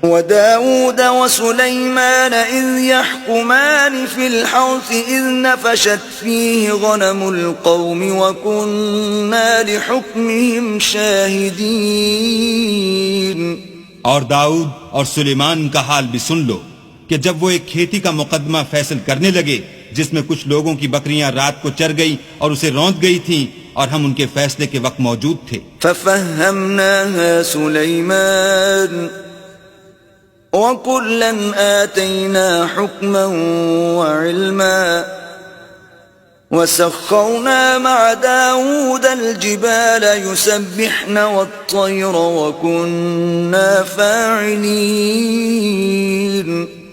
وداود وسليمان إذ يحكمان في الحرث إذ نفشت فيه غنم القوم وكنا لحكمهم شاهدين. اور داؤد اور سلیمان کا حال بھی سن لو کہ جب وہ ایک کھیتی کا مقدمہ فیصل کرنے لگے جس میں کچھ لوگوں کی بکریاں رات کو چر گئی اور اسے روند گئی تھیں اور ہم ان کے فیصلے کے وقت موجود تھے. ففهمناها سليمان وكلا آتينا حكما وعلما وسخرنا مع داود الجبال يسبحن والطير وكنا فاعلين.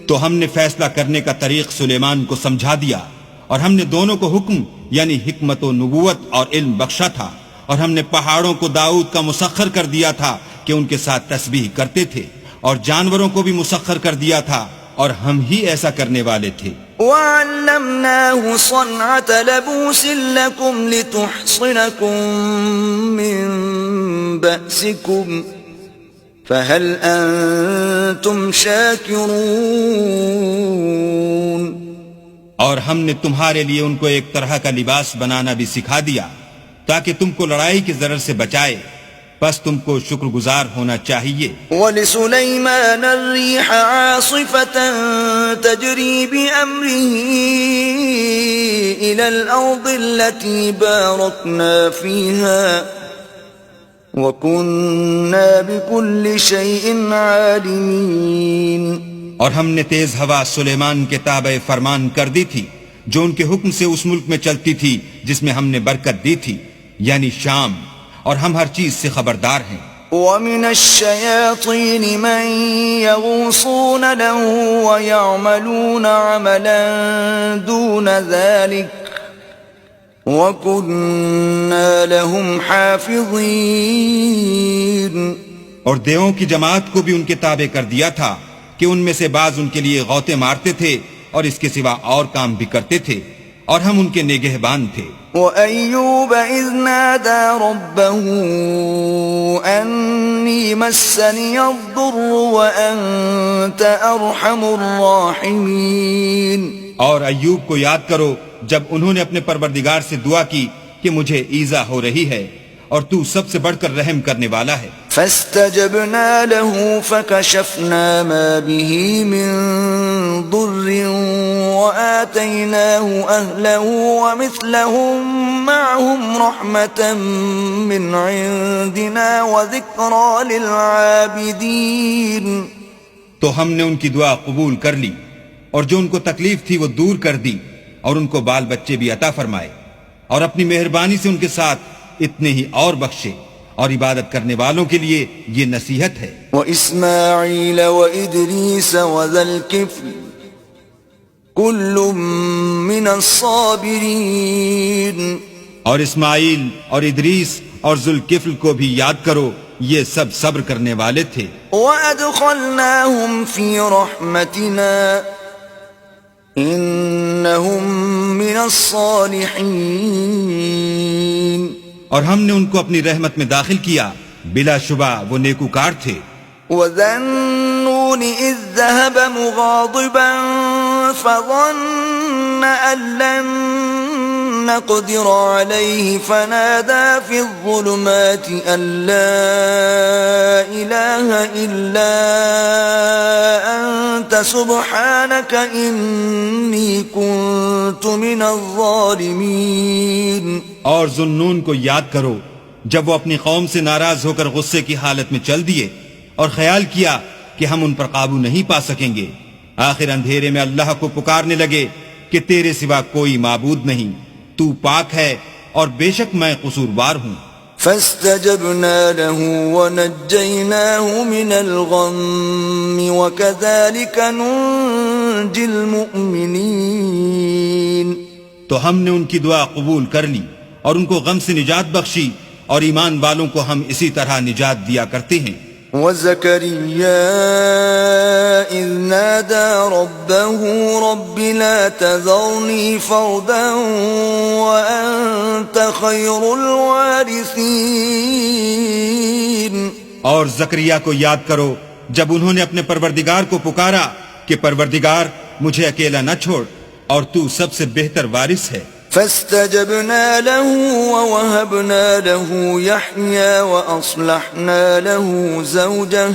تو ہم نے فیصلہ کرنے کا طریق سلیمان کو سمجھا دیا اور ہم نے دونوں کو حکم یعنی حکمت و نبوت اور علم بخشا تھا، اور ہم نے پہاڑوں کو داؤد کا مسخر کر دیا تھا کہ ان کے ساتھ تسبیح کرتے تھے، اور جانوروں کو بھی مسخر کر دیا تھا اور ہم ہی ایسا کرنے والے تھے. وَعَلَّمْنَاهُ صَنْعَةَ لَبُوسٍ لَكُمْ لِتُحْصِنَكُمْ مِنْ بَأْسِكُمْ فَهَلْ أَنْتُمْ شَاكِرُونَ. اور ہم نے تمہارے لیے ان کو ایک طرح کا لباس بنانا بھی سکھا دیا تاکہ تم کو لڑائی کے ضرر سے بچائے، بس تم کو شکر گزار ہونا چاہیے. وَلِسُلَيْمَانَ الرِّيحَ عَاصِفَةً تَجْرِي بِأَمْرِهِ إِلَى الْأَرْضِ الَّتِي بَارَكْنَا فِيهَا وَكُنَّا بِكُلِّ شَيْءٍ عَالِمِينَ. اور ہم نے تیز ہوا سلیمان کے تابع فرمان کر دی تھی جو ان کے حکم سے اس ملک میں چلتی تھی جس میں ہم نے برکت دی تھی، یعنی شام، اور ہم ہر چیز سے خبردار ہیں. وَمِنَ الشَّيَاطِينِ مَن يَغُوصُونَ لَهُ وَيَعْمَلُونَ عَمَلًا دُونَ ذَلِكَ وَكُنَّا لَهُمْ حَافِظِينَ. اور دیووں کی جماعت کو بھی ان کے تابع کر دیا تھا کہ ان میں سے بعض ان کے لیے غوطے مارتے تھے اور اس کے سوا اور کام بھی کرتے تھے، اور ہم ان کے نگہبان تھے. وَأَيُّوبَ إِذْ نَادَى رَبَّهُ أَنِّي مَسَّنِيَ الضُّرُّ وَأَنْتَ أَرْحَمُ الرَّاحِمِينَ. اور ایوب کو یاد کرو جب انہوں نے اپنے پروردگار سے دعا کی کہ مجھے ایذا ہو رہی ہے اور تو سب سے بڑھ کر رحم کرنے والا ہے. فَاسْتَجَبْنَا لَهُ فَكَشَفْنَا مَا بِهِ مِنْ ضُرٍّ وَآتَيْنَاهُ أَهْلَهُ وَمِثْلَهُمْ مَعَهُمْ رَحْمَةً مِّنْ عِنْدِنَا وَذِكْرَى لِلْعَابِدِينَ. تو ہم نے ان کی دعا قبول کر لی اور جو ان کو تکلیف تھی وہ دور کر دی، اور ان کو بال بچے بھی عطا فرمائے، اور اپنی مہربانی سے ان کے ساتھ اتنے ہی اور بخشے، اور عبادت کرنے والوں کے لیے یہ نصیحت ہے. وَإِسْمَاعِيلَ وَإِدْرِيسَ وَذَا الْكِفْلِ كُلٌّ مِّنَ الصَّابِرِينَ. اور اسماعیل اور ادریس اور ذوالکفل کو بھی یاد کرو، یہ سب صبر کرنے والے تھے. وَأَدْخَلْنَاهُمْ فِي رَحْمَتِنَا إِنَّهُمْ مِنَ الصَّالِحِينَ. اور ہم نے ان کو اپنی رحمت میں داخل کیا، بلا شبہ وہ نیکوکار تھے. وَذَا النُّونِ إِذ ذَّهَبَ مُغَاضِبًا فَظَنَّ أَن لَّن نَّقْدِرَ عَلَيْهِ فَنَادَىٰ فِي الظُّلُمَاتِ أَن لَّا إِلَٰهَ إِلَّا أَنتَ سُبْحَانَكَ إِنِّي كُنتُ مِنَ الظَّالِمِينَ. اور ذوالنون کو یاد کرو جب وہ اپنی قوم سے ناراض ہو کر غصے کی حالت میں چل دیے اور خیال کیا کہ ہم ان پر قابو نہیں پا سکیں گے، آخر اندھیرے میں اللہ کو پکارنے لگے کہ تیرے سوا کوئی معبود نہیں، تو پاک ہے اور بے شک میں قصوروار ہوں. فَاسْتَجَبْنَا لَهُ وَنَجَّيْنَاهُ مِنَ الْغَمِّ وَكَذَلِكَ نُنْجِي الْمُؤْمِنِينَ. تو ہم نے ان کی دعا قبول کر لی اور ان کو غم سے نجات بخشی، اور ایمان والوں کو ہم اسی طرح نجات دیا کرتے ہیں. وَزَكَرِيَّا إِذْ نَادَى رَبَّهُ رَبِّ لَا تَذَرْنِي فَرْدًا وَأَنْتَ خَيْرُ الْوَارِثِينَ. اور زکریا کو یاد کرو جب انہوں نے اپنے پروردگار کو پکارا کہ پروردگار مجھے اکیلا نہ چھوڑ اور تو سب سے بہتر وارث ہے۔ فاستجبنا له ووهبنا له يحيى وأصلحنا له زوجه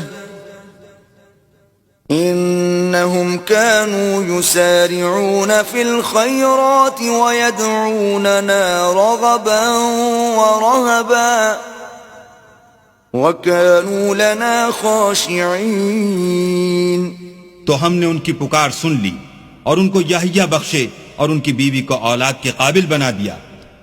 إنهم كانوا يسارعون في الخيرات ويدعوننا رغبا ورهبا وكانوا لنا خاشعين۔ تو ہم نے ان کی پکار سن لی اور ان کو یحییٰ بخشے اور ان کی بیوی کو اولاد کے قابل بنا دیا۔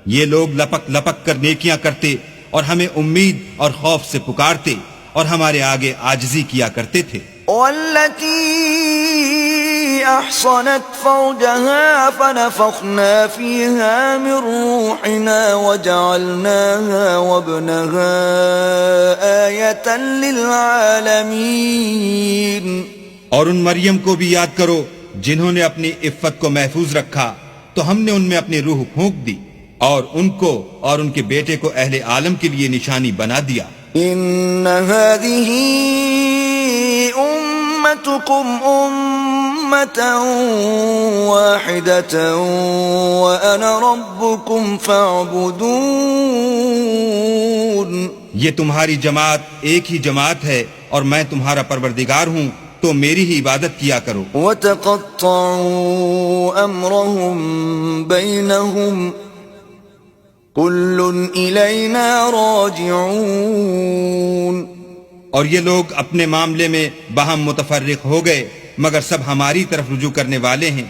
یہ لوگ لپک لپک کر نیکیاں کرتے اور ہمیں امید اور خوف سے پکارتے اور ہمارے آگے عاجزی کیا کرتے تھے۔ والتي أحصنت فرجها فنفخنا فيها من روحنا وجعلناها وابنها آية للعالمين۔ اور ان مریم کو بھی یاد کرو جنہوں نے اپنی عفت کو محفوظ رکھا تو ہم نے ان میں اپنی روح پھونک دی اور ان کو اور ان کے بیٹے کو اہل عالم کے لیے نشانی بنا دیا۔ ان هذه امتكم امة واحدة وانا ربكم فاعبدون۔ یہ تمہاری جماعت ایک ہی جماعت ہے اور میں تمہارا پروردگار ہوں تو میری ہی عبادت کیا کرو۔ وتقطعوا امرهم بينهم كل إلينا راجعون۔ اور یہ لوگ اپنے معاملے میں باہم متفرق ہو گئے مگر سب ہماری طرف رجوع کرنے والے ہیں۔